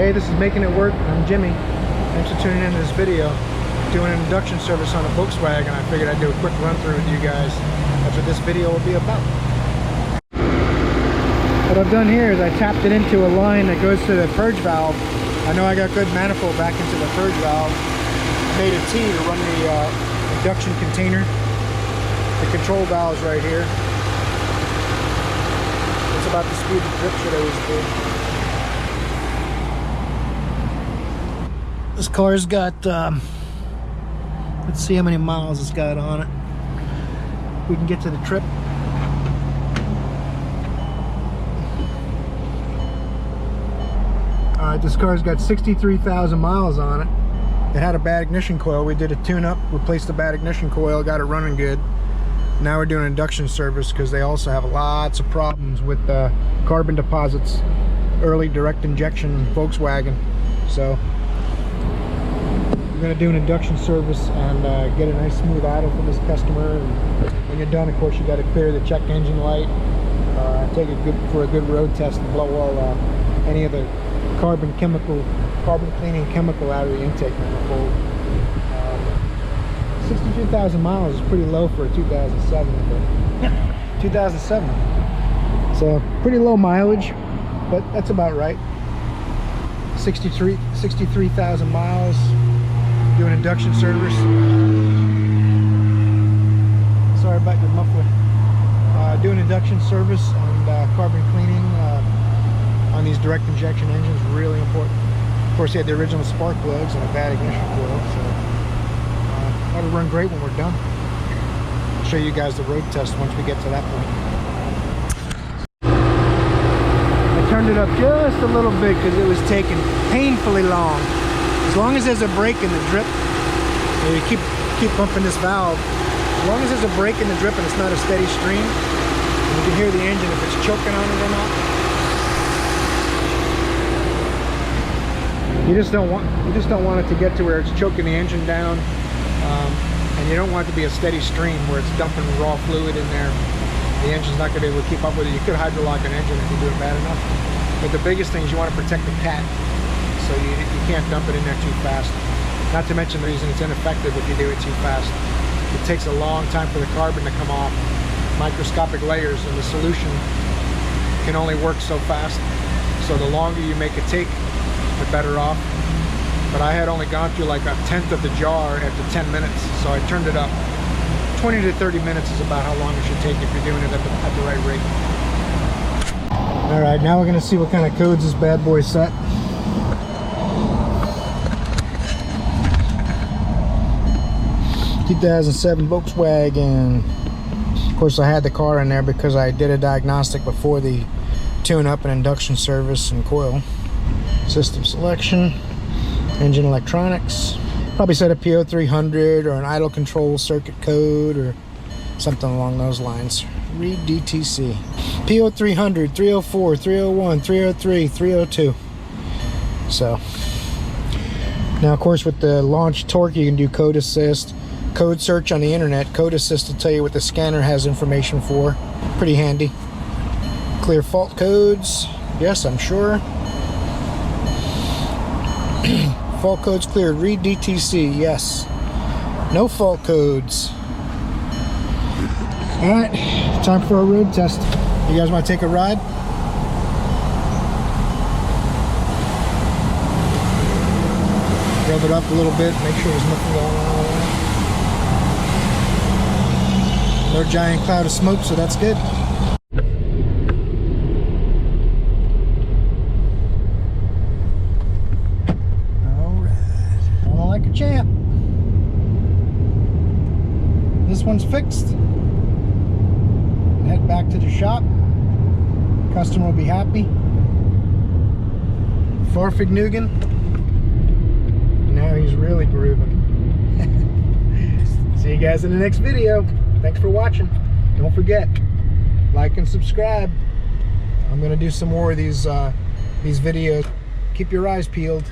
Hey, this is Making It Work. I'm Jimmy. Thanks for tuning into this video. Doing an induction service on a Volkswagen. I figured I'd do a quick run through with you guys. That's what this video will be about. What I've done here is I tapped it into a line that goes to the purge valve. I know I got good manifold back into the purge valve. Made a T to run the induction container. The control valve's right here. It's about the speed the drip should always be. This car's got, let's see how many miles it's got on it. We can get to the trip. Alright, this car's got 63,000 miles on it. It had a bad ignition coil. We did a tune-up, replaced the bad ignition coil, got it running good. Now we're doing induction service because they also have lots of problems with carbon deposits. Early direct injection Volkswagen. So we're going to do an induction service and get a nice smooth idle from this customer. And when you're done, of course, you got to clear the check engine light. Take it for a good road test and blow all any of the carbon cleaning chemical out of the intake manifold. 62,000 miles is pretty low for a 2007, but 2007. So pretty low mileage, but that's about right. 63,000 miles. Doing induction service. Sorry about your muffler. Doing induction service and carbon cleaning on these direct injection engines, really important. Of course, you had the original spark plugs and a bad ignition coil, so that'll run great when we're done. I'll show you guys the road test once we get to that point. I turned it up just a little bit because it was taking painfully long. As long as there's a break in the drip, you keep pumping this valve. As long as there's a break in the drip and it's not a steady stream, you can hear the engine if it's choking on it or not. You just don't want it to get to where it's choking the engine down, and you don't want it to be a steady stream where it's dumping raw fluid in there. The engine's not going to be able to keep up with it. You could hydrolock an engine if you do it bad enough. But the biggest thing is you want to protect the cat. So you can't dump it in there too fast. Not to mention the reason it's ineffective if you do it too fast. It takes a long time for the carbon to come off. Microscopic layers, and the solution can only work so fast. So the longer you make it take, the better off. But I had only gone through like a tenth of the jar after 10 minutes, so I turned it up. 20 to 30 minutes is about how long it should take if you're doing it at the right rate. Alright, now we're going to see what kind of codes this bad boy set. '2007 Volkswagen. Of course, I had the car in there because I did a diagnostic before the tune-up and induction service and coil. System selection, engine electronics. Probably set a PO300 or an idle control circuit code or something along those lines. Read DTC. PO300, 304, 301, 303, 302. So now, of course, with the launch torque, you can do code assist. Code search on the internet. Code assist will tell you what the scanner has information for. Pretty handy. Clear fault codes. Yes, I'm sure. Fault codes cleared. Read DTC. Yes. No fault codes. Alright, time for a road test. You guys want to take a ride? Rev it up a little bit, make sure there's nothing going on. No giant cloud of smoke, so that's good. Alright, on like a champ. This one's fixed. Head back to the shop. Customer will be happy. Farfignugan. Now he's really grooving. See you guys in the next video. Thanks for watching. Don't forget, like and subscribe. I'm gonna do some more of these videos. Keep your eyes peeled.